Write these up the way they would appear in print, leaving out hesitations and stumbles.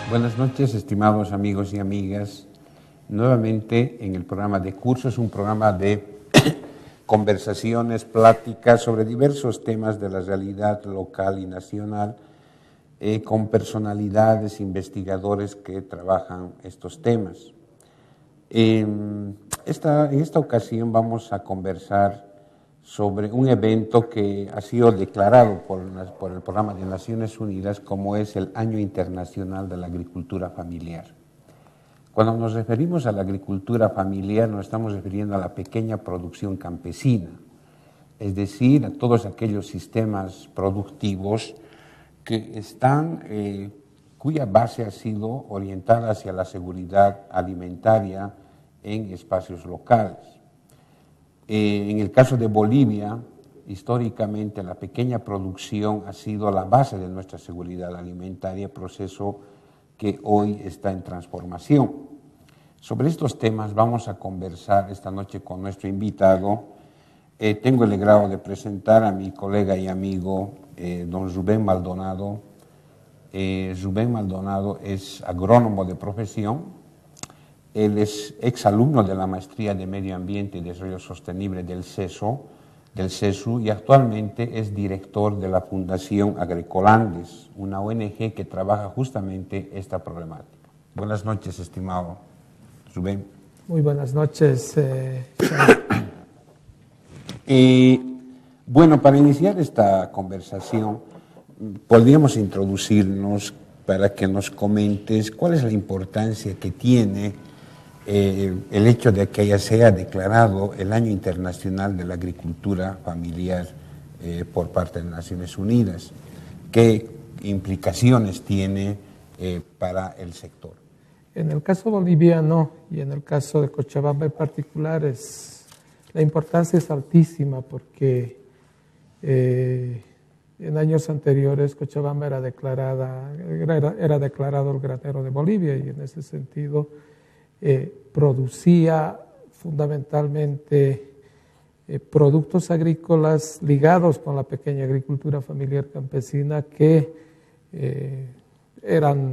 Buenas noches, estimados amigos y amigas. Nuevamente en el programa de curso, es un programa de conversaciones, pláticas sobre diversos temas de la realidad local y nacional, con personalidades, investigadores que trabajan estos temas. En esta ocasión vamos a conversar sobre un evento que ha sido declarado por el Programa de Naciones Unidas como es el Año Internacional de la Agricultura Familiar. Cuando nos referimos a la agricultura familiar nos estamos refiriendo a la pequeña producción campesina, es decir, a todos aquellos sistemas productivos que cuya base ha sido orientada hacia la seguridad alimentaria en espacios locales. En el caso de Bolivia, históricamente la pequeña producción ha sido la base de nuestra seguridad alimentaria, proceso que hoy está en transformación. Sobre estos temas vamos a conversar esta noche con nuestro invitado. Tengo el agrado de presentar a mi colega y amigo, don Rubén Maldonado. Rubén Maldonado es agrónomo de profesión. Él es exalumno de la Maestría de Medio Ambiente y Desarrollo Sostenible del CESU y actualmente es director de la Fundación Agroecolandes, una ONG que trabaja justamente esta problemática. Buenas noches, estimado Rubén. Muy buenas noches. Bueno, para iniciar esta conversación, podríamos introducirnos para que nos comentes cuál es la importancia que tiene el hecho de que ya sea declarado el Año Internacional de la Agricultura Familiar por parte de Naciones Unidas. ¿Qué implicaciones tiene para el sector? En el caso boliviano y en el caso de Cochabamba en particular, la importancia es altísima porque en años anteriores Cochabamba era declarado el granero de Bolivia y en ese sentido producía fundamentalmente productos agrícolas ligados con la pequeña agricultura familiar campesina que eran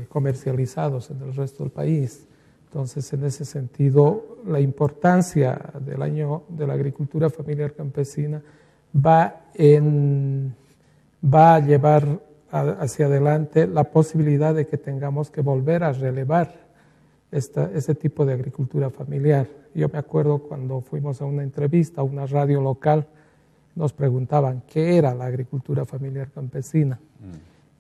comercializados en el resto del país. Entonces, en ese sentido, la importancia del Año de la Agricultura Familiar Campesina va a llevar hacia adelante la posibilidad de que tengamos que volver a relevar ese tipo de agricultura familiar. Yo me acuerdo cuando fuimos a una entrevista a una radio local, nos preguntaban qué era la agricultura familiar campesina.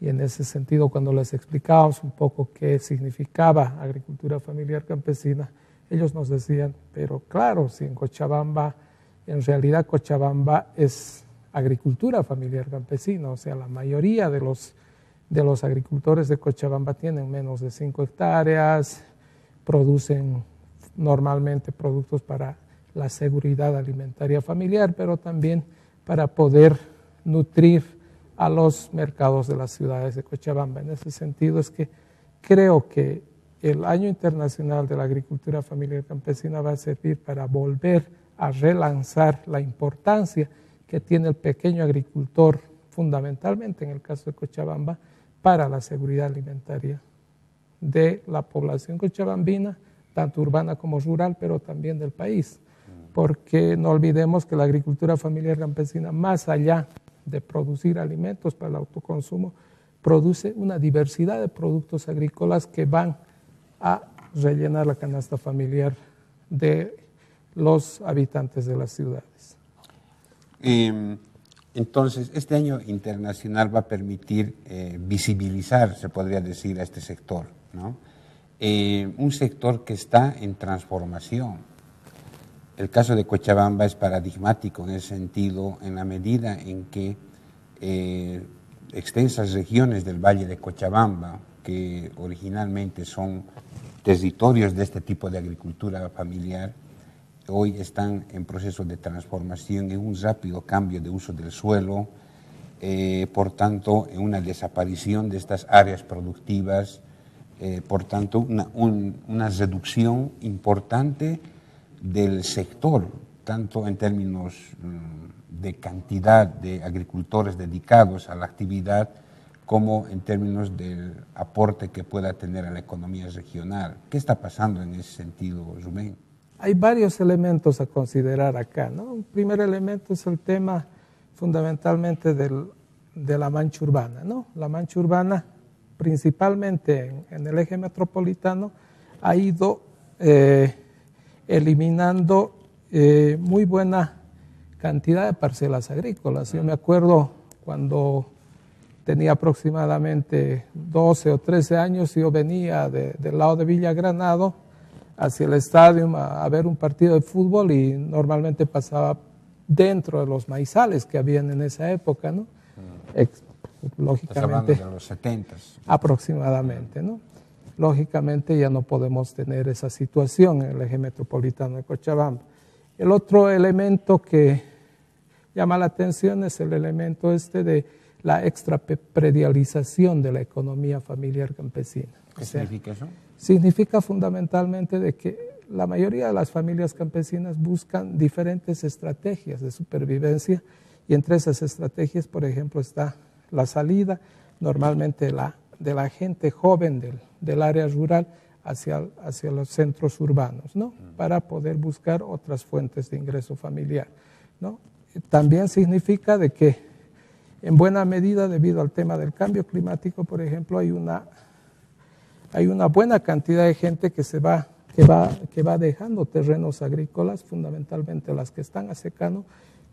Y en ese sentido, cuando les explicábamos un poco qué significaba agricultura familiar campesina, ellos nos decían, pero claro, si en Cochabamba, en realidad Cochabamba es agricultura familiar campesina, o sea, la mayoría de los agricultores de Cochabamba tienen menos de 5 hectáreas, producen normalmente productos para la seguridad alimentaria familiar, pero también para poder nutrir a los mercados de las ciudades de Cochabamba. En ese sentido es que creo que el Año Internacional de la Agricultura Familiar Campesina va a servir para volver a relanzar la importancia que tiene el pequeño agricultor, fundamentalmente en el caso de Cochabamba, para la seguridad alimentaria de la población cochabambina, tanto urbana como rural, pero también del país. Porque no olvidemos que la agricultura familiar campesina, más allá de producir alimentos para el autoconsumo, produce una diversidad de productos agrícolas que van a rellenar la canasta familiar de los habitantes de las ciudades. Entonces, este año internacional va a permitir visibilizar, se podría decir, a este sector, ¿no? Un sector que está en transformación. El caso de Cochabamba es paradigmático en ese sentido, en la medida en que extensas regiones del Valle de Cochabamba, que originalmente son territorios de este tipo de agricultura familiar, hoy están en proceso de transformación, en un rápido cambio de uso del suelo, por tanto, en una desaparición de estas áreas productivas, por tanto, una reducción importante del sector, tanto en términos de cantidad de agricultores dedicados a la actividad, como en términos del aporte que pueda tener a la economía regional. ¿Qué está pasando en ese sentido, Rubén? Hay varios elementos a considerar acá, ¿no? Un primer elemento es el tema fundamentalmente de la mancha urbana, ¿no? La mancha urbana, principalmente en el eje metropolitano, ha ido eliminando muy buena cantidad de parcelas agrícolas. Yo me acuerdo cuando tenía aproximadamente 12 o 13 años, yo venía del lado de Villa Granado hacia el estadio a ver un partido de fútbol y normalmente pasaba dentro de los maizales que habían en esa época, ¿no? Lógicamente. Estás hablando de los 70. Aproximadamente, ¿no? Lógicamente ya no podemos tener esa situación en el eje metropolitano de Cochabamba. El otro elemento que llama la atención es el elemento de la extrapredialización de la economía familiar campesina. ¿Qué significa eso? Significa fundamentalmente de que la mayoría de las familias campesinas buscan diferentes estrategias de supervivencia y entre esas estrategias, por ejemplo, está la salida normalmente de la gente joven del área rural hacia los centros urbanos, ¿no? Para poder buscar otras fuentes de ingreso familiar, ¿no? También significa de que en buena medida, debido al tema del cambio climático, por ejemplo, hay una buena cantidad de gente que va dejando terrenos agrícolas, fundamentalmente las que están a secano,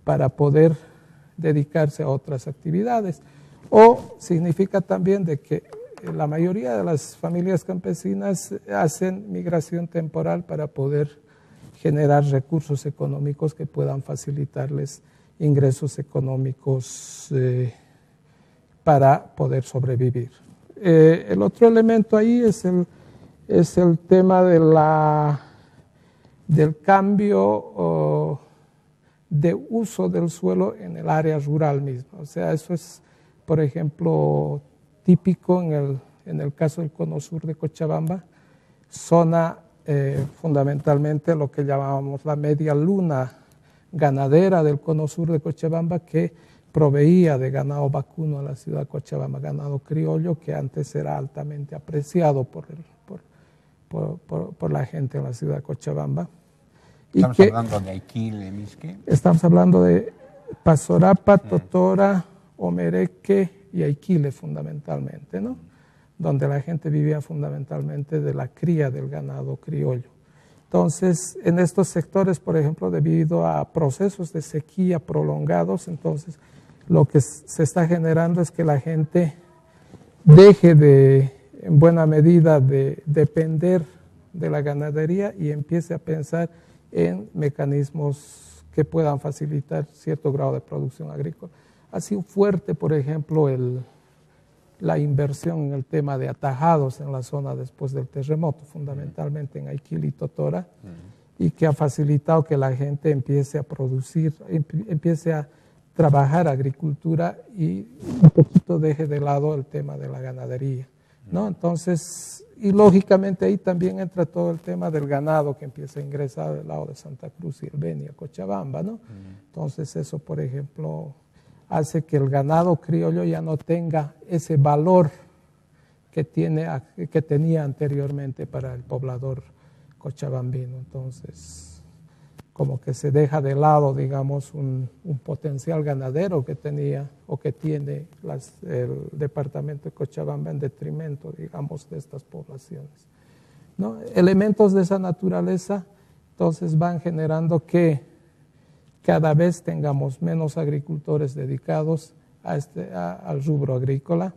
para poder dedicarse a otras actividades. O significa también de que la mayoría de las familias campesinas hacen migración temporal para poder generar recursos económicos que puedan facilitarles ingresos económicos para poder sobrevivir. El otro elemento ahí es el tema del cambio de uso del suelo en el área rural misma. O sea, eso es, por ejemplo, típico en el caso del cono sur de Cochabamba, zona fundamentalmente lo que llamábamos la media luna ganadera del cono sur de Cochabamba, que proveía de ganado vacuno a la ciudad de Cochabamba, ganado criollo que antes era altamente apreciado por la gente en la ciudad de Cochabamba. Estamos hablando de Aiquile, Misque. Estamos hablando de Pasorapa, Totora, Omereque y Aiquile fundamentalmente, ¿no? Donde la gente vivía fundamentalmente de la cría del ganado criollo. Entonces, en estos sectores, por ejemplo, debido a procesos de sequía prolongados, entonces lo que se está generando es que la gente deje en buena medida de depender de la ganadería y empiece a pensar en mecanismos que puedan facilitar cierto grado de producción agrícola. Ha sido fuerte, por ejemplo, la inversión en el tema de atajados en la zona después del terremoto, fundamentalmente en Aiquile y Totora, y que ha facilitado que la gente empiece a producir, empiece a trabajar agricultura y un poquito deje de lado el tema de la ganadería, ¿no? Entonces, y lógicamente ahí también entra todo el tema del ganado que empieza a ingresar del lado de Santa Cruz y el Beni a Cochabamba, ¿no? Entonces eso, por ejemplo, hace que el ganado criollo ya no tenga ese valor que tenía anteriormente para el poblador cochabambino. Entonces, como que se deja de lado, digamos, un potencial ganadero que tenía o que tiene el departamento de Cochabamba en detrimento, digamos, de estas poblaciones, ¿no? Elementos de esa naturaleza, entonces, van generando que cada vez tengamos menos agricultores dedicados al rubro agrícola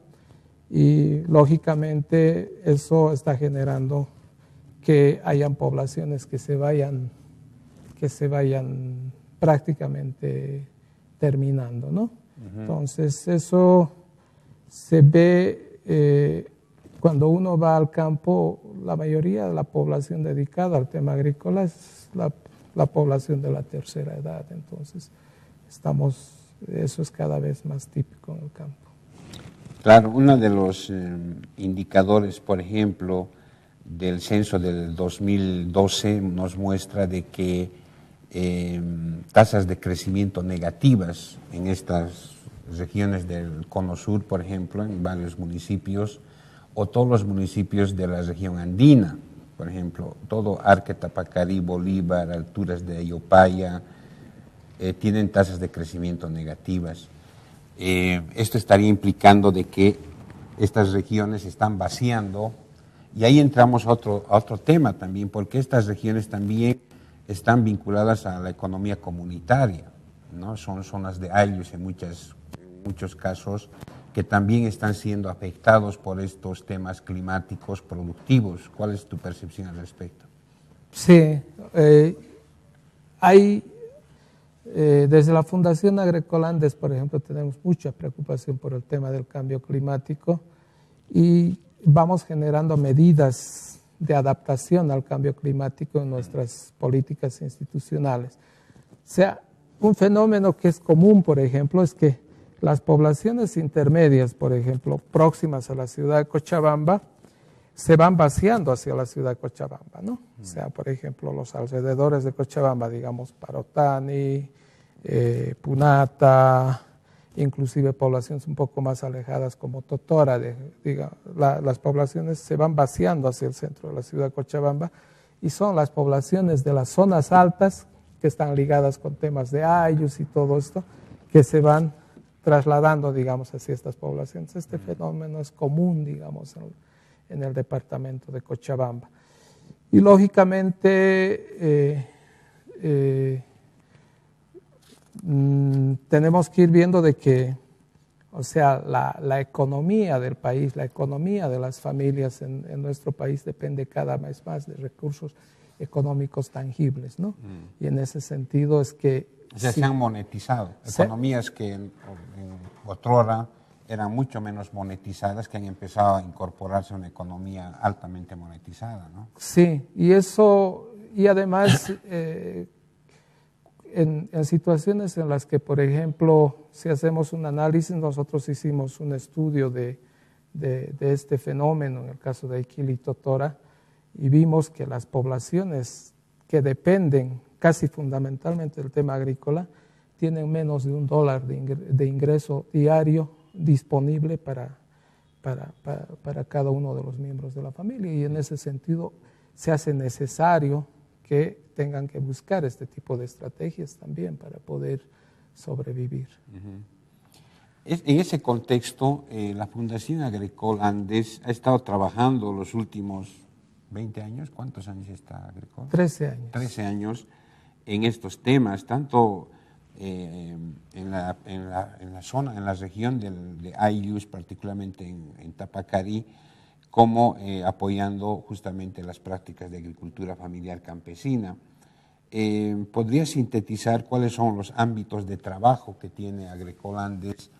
y lógicamente eso está generando que hayan poblaciones que se vayan prácticamente terminando, ¿no? Entonces eso se ve cuando uno va al campo, la mayoría de la población dedicada al tema agrícola es la población de la tercera edad, entonces eso es cada vez más típico en el campo. Claro, uno de los indicadores, por ejemplo, del censo del 2012 nos muestra de que tasas de crecimiento negativas en estas regiones del Cono Sur, por ejemplo, en varios municipios, o todos los municipios de la región andina, por ejemplo, todo Arque, Tapacarí, Bolívar, alturas de Ayopaya, tienen tasas de crecimiento negativas. Esto estaría implicando de que estas regiones están vaciando, y ahí entramos a otro tema también, porque estas regiones también están vinculadas a la economía comunitaria, ¿no? Son zonas de ayllus en muchos casos que también están siendo afectados por estos temas climáticos productivos. ¿Cuál es tu percepción al respecto? Sí, desde la Fundación Agroecolandes, por ejemplo, tenemos mucha preocupación por el tema del cambio climático y vamos generando medidas de adaptación al cambio climático en nuestras políticas institucionales. O sea, un fenómeno que es común, por ejemplo, es que las poblaciones intermedias, por ejemplo, próximas a la ciudad de Cochabamba, se van vaciando hacia la ciudad de Cochabamba, ¿no? O sea, por ejemplo, los alrededores de Cochabamba, digamos, Parotani, Punata, inclusive poblaciones un poco más alejadas como Totora, las poblaciones se van vaciando hacia el centro de la ciudad de Cochabamba y son las poblaciones de las zonas altas que están ligadas con temas de ayllus y todo esto, que se van trasladando, digamos, hacia estas poblaciones. Este fenómeno es común, digamos, en el departamento de Cochabamba. Y lógicamente tenemos que ir viendo de que, o sea, la economía del país, la economía de las familias en nuestro país depende cada vez más de recursos económicos tangibles, ¿no? Y en ese sentido es que... O sea, se han monetizado. Economías que en otrora eran mucho menos monetizadas, que han empezado a incorporarse a una economía altamente monetizada, ¿no? Sí, y eso, y además en situaciones en las que, por ejemplo, si hacemos un análisis, nosotros hicimos un estudio de este fenómeno, en el caso de Iquili y Totora, y vimos que las poblaciones que dependen casi fundamentalmente del tema agrícola tienen menos de $1 de ingreso diario disponible para cada uno de los miembros de la familia, y en ese sentido se hace necesario que tengan que buscar este tipo de estrategias también para poder sobrevivir. En ese contexto, la Fundación Agroecolandes ha estado trabajando los últimos 20 años, ¿cuántos años está Agricol? 13 años. 13 años en estos temas, tanto en la zona, en la región de ayllus, particularmente en Tapacarí, como apoyando justamente las prácticas de agricultura familiar campesina. ¿Podría sintetizar cuáles son los ámbitos de trabajo que tiene Agroecolandes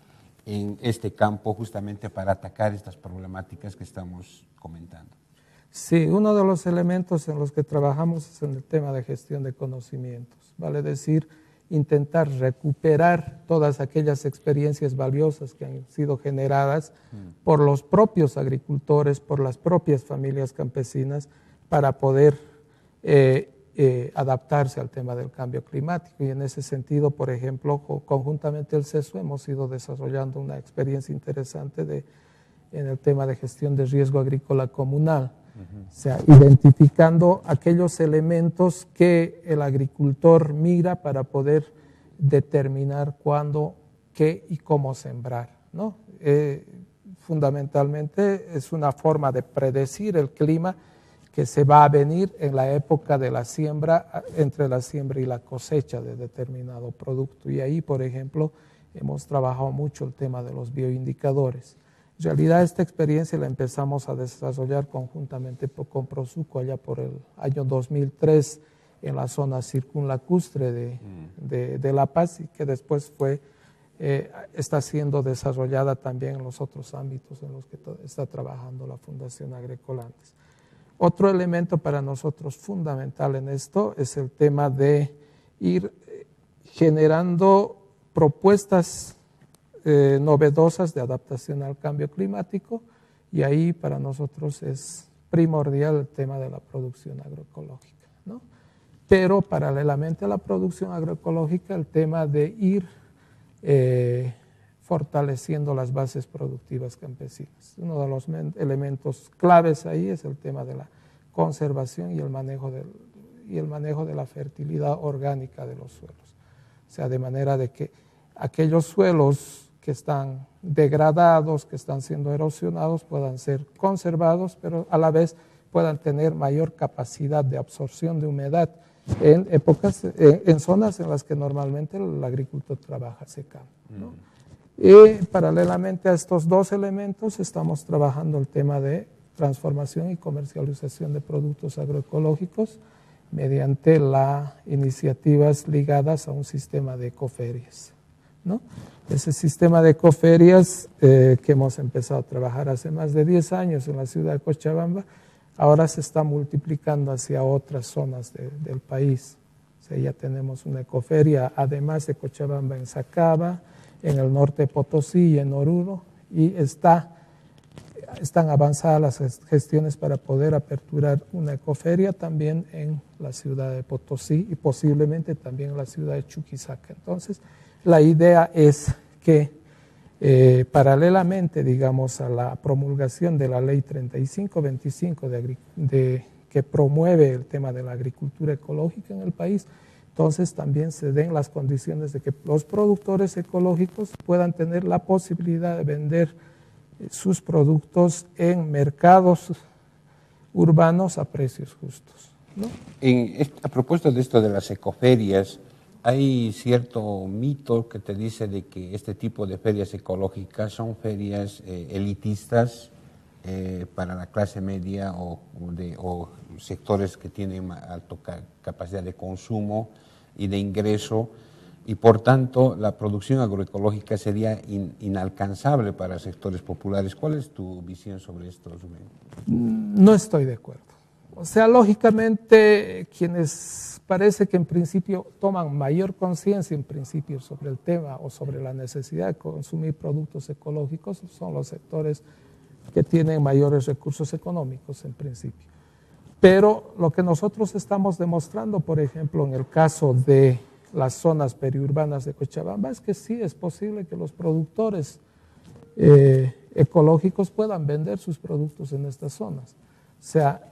en este campo justamente para atacar estas problemáticas que estamos comentando? Sí, uno de los elementos en los que trabajamos es en el tema de gestión de conocimientos, vale decir, intentar recuperar todas aquellas experiencias valiosas que han sido generadas por los propios agricultores, por las propias familias campesinas, para poder adaptarse al tema del cambio climático. Y en ese sentido, por ejemplo, conjuntamente el CESU hemos ido desarrollando una experiencia interesante en el tema de gestión de riesgo agrícola comunal. O sea, identificando aquellos elementos que el agricultor mira para poder determinar cuándo, qué y cómo sembrar, ¿no? Fundamentalmente es una forma de predecir el clima que se va a venir en la época de la siembra, entre la siembra y la cosecha de determinado producto. Y ahí, por ejemplo, hemos trabajado mucho el tema de los bioindicadores. En realidad esta experiencia la empezamos a desarrollar conjuntamente con Prosuco allá por el año 2003 en la zona circunlacustre de La Paz, y que después está siendo desarrollada también en los otros ámbitos en los que está trabajando la Fundación Agroecolandes. Otro elemento para nosotros fundamental en esto es el tema de ir generando propuestas novedosas de adaptación al cambio climático, y ahí para nosotros es primordial el tema de la producción agroecológica, ¿no? Pero paralelamente a la producción agroecológica, el tema de ir fortaleciendo las bases productivas campesinas. Uno de los elementos claves ahí es el tema de la conservación y el manejo de la fertilidad orgánica de los suelos. O sea, de manera de que aquellos suelos que están degradados, que están siendo erosionados, puedan ser conservados, pero a la vez puedan tener mayor capacidad de absorción de humedad en zonas en las que normalmente el agricultor trabaja secano, ¿no? Y paralelamente a estos dos elementos estamos trabajando el tema de transformación y comercialización de productos agroecológicos mediante las iniciativas ligadas a un sistema de ecoferias, ¿no? Ese sistema de ecoferias que hemos empezado a trabajar hace más de 10 años en la ciudad de Cochabamba, ahora se está multiplicando hacia otras zonas del país. O sea, ya tenemos una ecoferia, además de Cochabamba, en Sacaba, en el norte de Potosí y en Oruro, y están avanzadas las gestiones para poder aperturar una ecoferia también en la ciudad de Potosí y posiblemente también en la ciudad de Chuquisaca. Entonces, la idea es que paralelamente, digamos, a la promulgación de la ley 3525 que promueve el tema de la agricultura ecológica en el país, entonces también se den las condiciones de que los productores ecológicos puedan tener la posibilidad de vender sus productos en mercados urbanos a precios justos, ¿no? A propósito de esto de las ecoferias, hay cierto mito que te dice de que este tipo de ferias ecológicas son ferias elitistas para la clase media o sectores que tienen alta capacidad de consumo y de ingreso, y por tanto la producción agroecológica sería inalcanzable para sectores populares. ¿Cuál es tu visión sobre esto, Rubén? No estoy de acuerdo. O sea, lógicamente, quienes parece que en principio toman mayor conciencia en principio sobre el tema o sobre la necesidad de consumir productos ecológicos son los sectores que tienen mayores recursos económicos en principio. Pero lo que nosotros estamos demostrando, por ejemplo, en el caso de las zonas periurbanas de Cochabamba, es que sí es posible que los productores ecológicos puedan vender sus productos en estas zonas. O sea,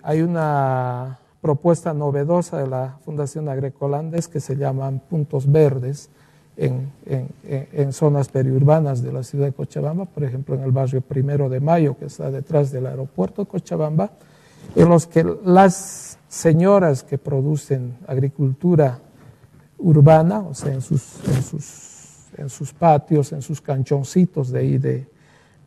hay una propuesta novedosa de la Fundación Agroecolandes que se llaman puntos verdes en zonas periurbanas de la ciudad de Cochabamba, por ejemplo en el barrio 1 de Mayo, que está detrás del aeropuerto de Cochabamba, en los que las señoras que producen agricultura urbana, o sea, en sus patios, en sus canchoncitos de ahí de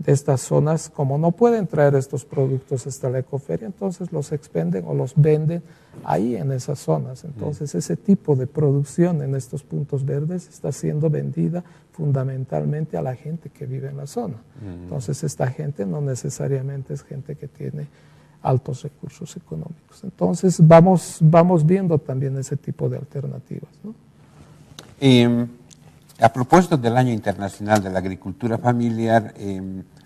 estas zonas, como no pueden traer estos productos hasta la ecoferia, entonces los expenden o los venden ahí en esas zonas. Entonces ese tipo de producción en estos puntos verdes está siendo vendida fundamentalmente a la gente que vive en la zona. Entonces esta gente no necesariamente es gente que tiene altos recursos económicos. Entonces vamos viendo también ese tipo de alternativas, ¿no? A propósito del Año Internacional de la Agricultura Familiar,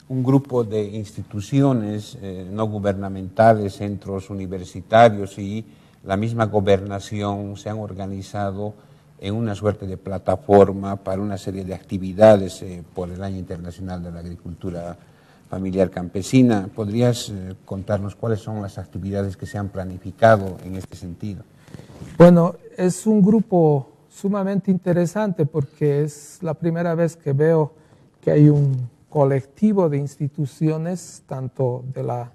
un grupo de instituciones no gubernamentales, centros universitarios y la misma gobernación se han organizado en una suerte de plataforma para una serie de actividades por el Año Internacional de la Agricultura Familiar Campesina. ¿Podrías contarnos cuáles son las actividades que se han planificado en este sentido? Bueno, es un grupo sumamente interesante porque es la primera vez que veo que hay un colectivo de instituciones, tanto de la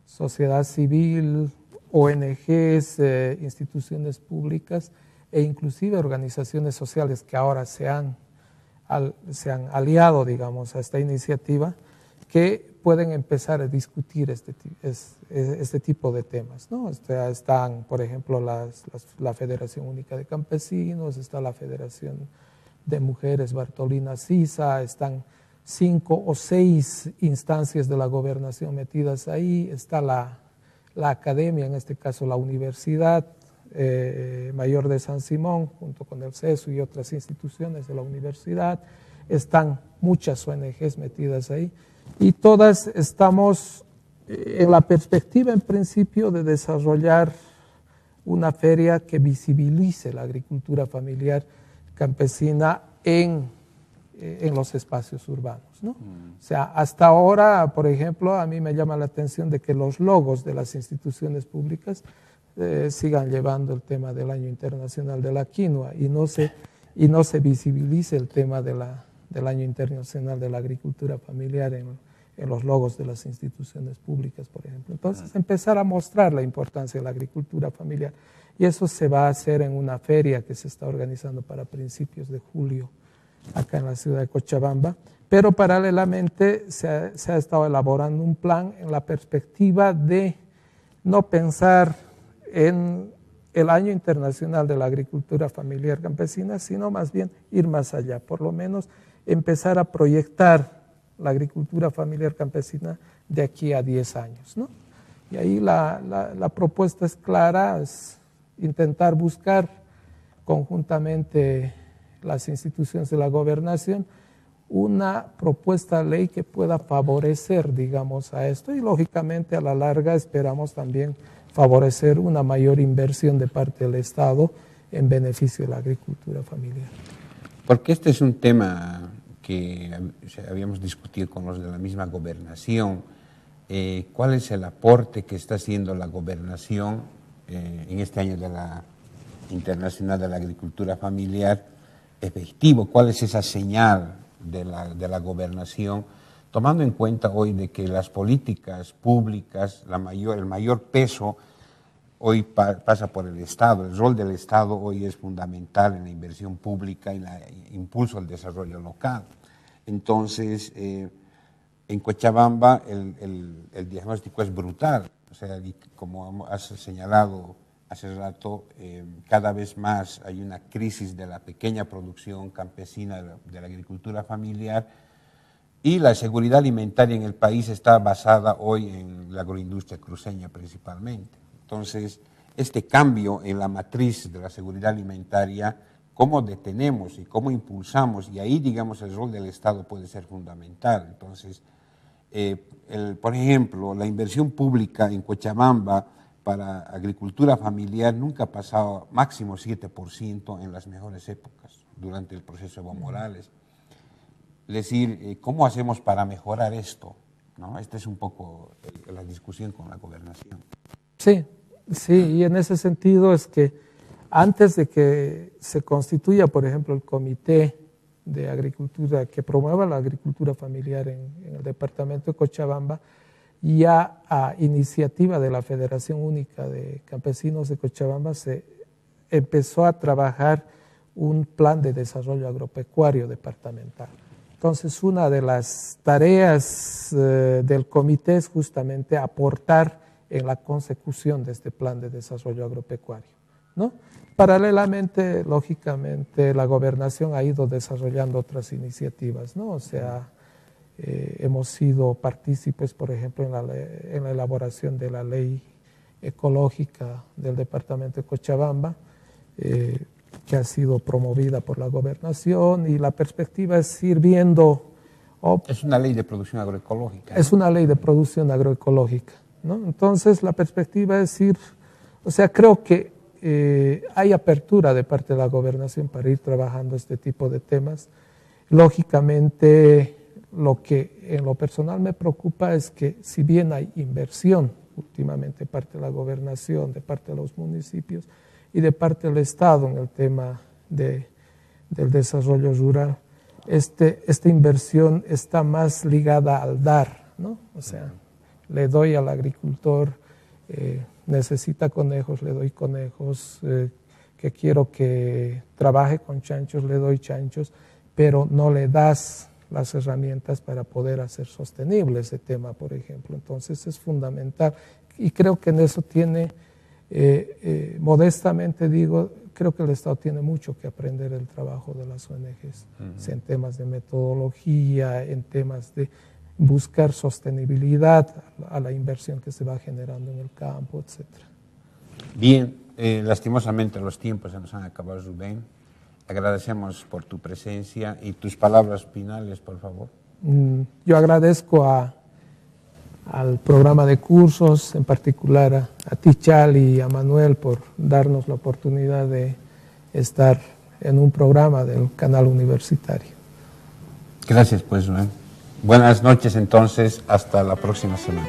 sociedad civil, ONGs, instituciones públicas e inclusive organizaciones sociales que ahora se han aliado, digamos, a esta iniciativa, que pueden empezar a discutir este tipo de temas, ¿no? Están, por ejemplo, la Federación Única de Campesinos, está la Federación de Mujeres Bartolina Sisa, están 5 o 6 instancias de la gobernación metidas ahí, está la academia, en este caso la Universidad Mayor de San Simón, junto con el CESU y otras instituciones de la universidad, están muchas ONGs metidas ahí, y todas estamos en la perspectiva, en principio, de desarrollar una feria que visibilice la agricultura familiar campesina en en los espacios urbanos, ¿no? O sea, hasta ahora, por ejemplo, a mí me llama la atención de que los logos de las instituciones públicas sigan llevando el tema del Año Internacional de la Quinoa y no se visibilice el tema del Año Internacional de la Agricultura Familiar en los logos de las instituciones públicas, por ejemplo. Entonces, empezar a mostrar la importancia de la agricultura familiar. Y eso se va a hacer en una feria que se está organizando para principios de julio acá en la ciudad de Cochabamba. Pero paralelamente se ha estado elaborando un plan en la perspectiva de no pensar en el Año Internacional de la Agricultura Familiar Campesina, sino más bien ir más allá, por lo menos empezar a proyectar la agricultura familiar campesina de aquí a 10 años, ¿no? Y ahí la propuesta es clara, es intentar buscar conjuntamente las instituciones de la gobernación una propuesta de ley que pueda favorecer, digamos, a esto y lógicamente a la larga esperamos también favorecer una mayor inversión de parte del Estado en beneficio de la agricultura familiar. Porque este es un tema que habíamos discutido con los de la misma gobernación. ¿Cuál es el aporte que está haciendo la gobernación en este año de la Internacional de la Agricultura Familiar efectivo? ¿Cuál es esa señal de la gobernación, tomando en cuenta hoy de que las políticas públicas, el mayor peso hoy pasa por el Estado? El rol del Estado hoy es fundamental en la inversión pública y el impulso al desarrollo local. Entonces, en Cochabamba el diagnóstico es brutal. O sea, como has señalado hace rato, cada vez más hay una crisis de la pequeña producción campesina de la agricultura familiar y la seguridad alimentaria en el país está basada hoy en la agroindustria cruceña principalmente. Entonces, este cambio en la matriz de la seguridad alimentaria, cómo detenemos y cómo impulsamos, y ahí, digamos, el rol del Estado puede ser fundamental. Entonces, por ejemplo, la inversión pública en Cochabamba para agricultura familiar nunca ha pasado máximo 7% en las mejores épocas, durante el proceso Evo Morales. Es decir, ¿cómo hacemos para mejorar esto? ¿No? Esta es un poco la discusión con la gobernación. Sí, y en ese sentido es que antes de que se constituya, por ejemplo, el comité de agricultura que promueva la agricultura familiar en el departamento de Cochabamba, ya a iniciativa de la Federación Única de Campesinos de Cochabamba se empezó a trabajar un plan de desarrollo agropecuario departamental. Entonces, una de las tareas del comité es justamente aportar en la consecución de este plan de desarrollo agropecuario, ¿no? Paralelamente, lógicamente, la gobernación ha ido desarrollando otras iniciativas, ¿no? O sea, hemos sido partícipes, por ejemplo, en la elaboración de la ley ecológica del departamento de Cochabamba, que ha sido promovida por la gobernación, y la perspectiva es ir viendo... Es una ley de producción agroecológica, ¿no? Es una ley de producción agroecológica, ¿no? Entonces, la perspectiva es ir... O sea, creo que hay apertura de parte de la gobernación para ir trabajando este tipo de temas. Lógicamente, lo que en lo personal me preocupa es que si bien hay inversión últimamente de parte de la gobernación, de parte de los municipios y de parte del Estado en el tema del desarrollo rural, esta inversión está más ligada al dar, ¿no? O sea, le doy al agricultor, necesita conejos, le doy conejos, que quiero que trabaje con chanchos, le doy chanchos, pero no le das las herramientas para poder hacer sostenible ese tema, por ejemplo. Entonces es fundamental y creo que en eso tiene, modestamente digo, creo que el Estado tiene mucho que aprender del trabajo de las ONGs, en temas de metodología, en temas de buscar sostenibilidad a la inversión que se va generando en el campo, etc. Bien, lastimosamente los tiempos se nos han acabado, Rubén. Agradecemos por tu presencia y tus palabras finales, por favor. Yo agradezco al programa de cursos, en particular a ti, Chali, y a Manuel por darnos la oportunidad de estar en un programa del canal universitario. Gracias, pues, Joan. Buenas noches, entonces, hasta la próxima semana.